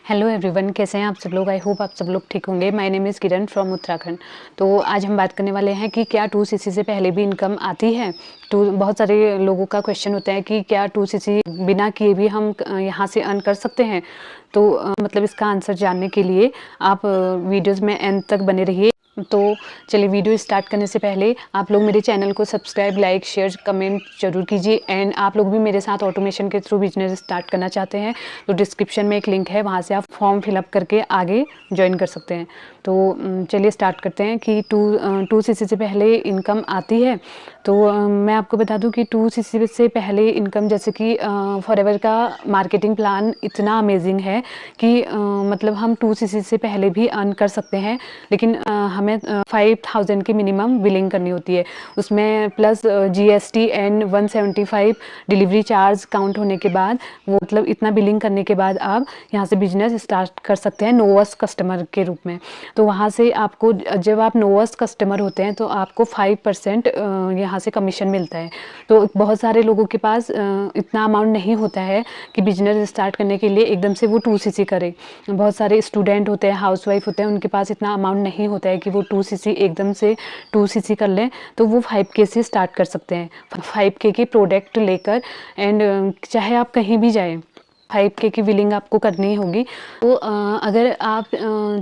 Hello everyone, कैसे हैं आप सब लोग। आई होप आप सब लोग ठीक होंगे। My name is Kiran from Uttarakhand. तो आज हम बात करने वाले हैं कि क्या 2cc से पहले भी इनकम आती है। तो बहुत सारे लोगों का क्वेश्चन होता है कि क्या 2cc बिना किए भी हम यहाँ से अर्न कर सकते हैं। तो मतलब इसका आंसर जानने के लिए आप वीडियोज़ में एंड तक बने रहिए। तो चलिए, वीडियो स्टार्ट करने से पहले आप लोग मेरे चैनल को सब्सक्राइब, लाइक, शेयर, कमेंट जरूर कीजिए। एंड आप लोग भी मेरे साथ ऑटोमेशन के थ्रू बिजनेस स्टार्ट करना चाहते हैं तो डिस्क्रिप्शन में एक लिंक है, वहाँ से आप फॉर्म फिलअप करके आगे ज्वाइन कर सकते हैं। तो चलिए स्टार्ट करते हैं कि 2cc से पहले इनकम आती है। तो मैं आपको बता दूं कि 2cc से पहले इनकम, जैसे कि फॉरएवर का मार्केटिंग प्लान इतना अमेजिंग है कि मतलब हम 2cc से पहले भी अर्न कर सकते हैं। लेकिन हमें 5000 की मिनिमम बिलिंग करनी होती है। उसमें plus GST and 175 delivery charge count होने के बाद, वो मतलब इतना बिलिंग करने के बाद आप यहाँ से बिजनेस स्टार्ट कर सकते हैं नोवेस्ट कस्टमर के रूप में। तो वहाँ से आपको, जब आप नोवेस्ट कस्टमर होते हैं तो आपको 5% यहाँ से कमीशन मिलता है। तो बहुत सारे लोगों के पास इतना अमाउंट नहीं होता है कि बिजनेस स्टार्ट करने के लिए एकदम से वो 2cc करें। बहुत सारे स्टूडेंट होते हैं, हाउसवाइफ होते हैं, उनके पास इतना अमाउंट नहीं होता है कि वो 2cc एकदम से 2cc कर लें। तो वो 5K से स्टार्ट कर सकते हैं, 5K के प्रोडक्ट लेकर। एंड चाहे आप कहीं भी जाएं, 5K की बिलिंग आपको करनी होगी। तो अगर आप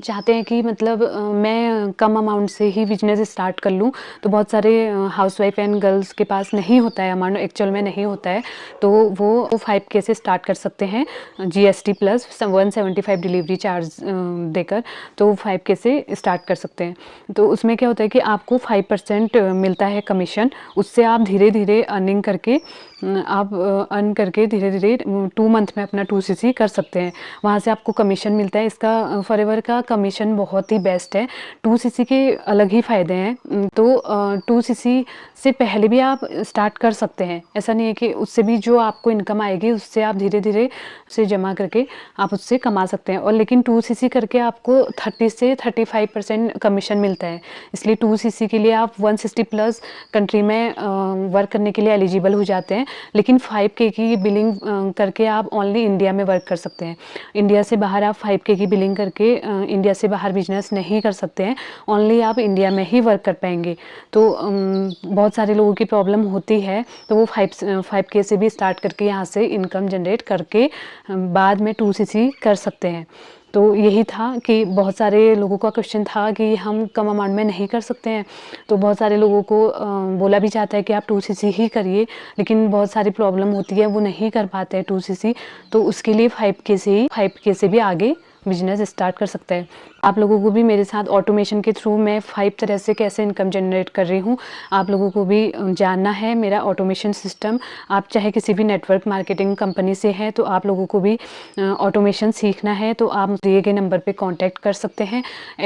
चाहते हैं कि मतलब मैं कम अमाउंट से ही बिजनेस स्टार्ट कर लूँ, तो बहुत सारे हाउसवाइफ एंड गर्ल्स के पास नहीं होता है, अमाउंट एक्चुअल में नहीं होता है। तो वो 5K से स्टार्ट कर सकते हैं GST प्लस 175 डिलीवरी चार्ज देकर। तो 5K से स्टार्ट कर सकते हैं। तो उसमें क्या होता है कि आपको 5% मिलता है कमीशन। उससे आप धीरे धीरे अर्निंग करके आप अर्न करके धीरे धीरे 2 मंथ में अपना 2cc कर सकते हैं। वहाँ से आपको कमीशन मिलता है। इसका फॉरएवर का कमीशन बहुत ही बेस्ट है। 2cc के अलग ही फ़ायदे हैं। तो 2cc से पहले भी आप स्टार्ट कर सकते हैं। ऐसा नहीं है कि उससे भी जो आपको इनकम आएगी उससे आप धीरे धीरे उसे जमा करके आप उससे कमा सकते हैं। और लेकिन 2cc करके आपको 30 से 35% कमीशन मिलता है। इसलिए 2cc के लिए आप 160 प्लस कंट्री में वर्क करने के लिए एलिजिबल हो जाते हैं। लेकिन 5K की बिलिंग करके आप ओनली इंडिया में वर्क कर सकते हैं। इंडिया से बाहर आप 5K की बिलिंग करके इंडिया से बाहर बिजनेस नहीं कर सकते हैं। ओनली आप इंडिया में ही वर्क कर पाएंगे। तो बहुत सारे लोगों की प्रॉब्लम होती है, तो वो 5K से भी स्टार्ट करके यहाँ से इनकम जनरेट करके बाद में 2cc कर सकते हैं। तो यही था कि बहुत सारे लोगों का क्वेश्चन था कि हम कम अमाउंट में नहीं कर सकते हैं। तो बहुत सारे लोगों को बोला भी जाता है कि आप 2cc ही करिए, लेकिन बहुत सारी प्रॉब्लम होती है, वो नहीं कर पाते हैं 2cc। तो उसके लिए 5K से भी आगे बिजनेस स्टार्ट कर सकते हैं। आप लोगों को भी मेरे साथ ऑटोमेशन के थ्रू मैं 5 तरह से कैसे इनकम जनरेट कर रही हूँ, आप लोगों को भी जानना है मेरा ऑटोमेशन सिस्टम। आप चाहे किसी भी नेटवर्क मार्केटिंग कंपनी से हैं, तो आप लोगों को भी ऑटोमेशन सीखना है तो आप दिए गए नंबर पे कांटेक्ट कर सकते हैं।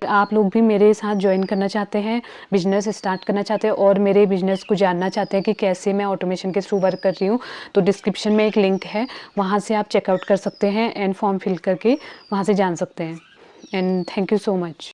आप लोग भी मेरे साथ ज्वाइन करना चाहते हैं, बिजनेस स्टार्ट करना चाहते हैं और मेरे बिजनेस को जानना चाहते हैं कि कैसे मैं ऑटोमेशन के थ्रू वर्क कर रही हूँ, तो डिस्क्रिप्शन में एक लिंक है, वहाँ से आप चेकआउट कर सकते हैं एंड फॉर्म फिल करके वहाँ से जान सकते हैं। And thank you so much.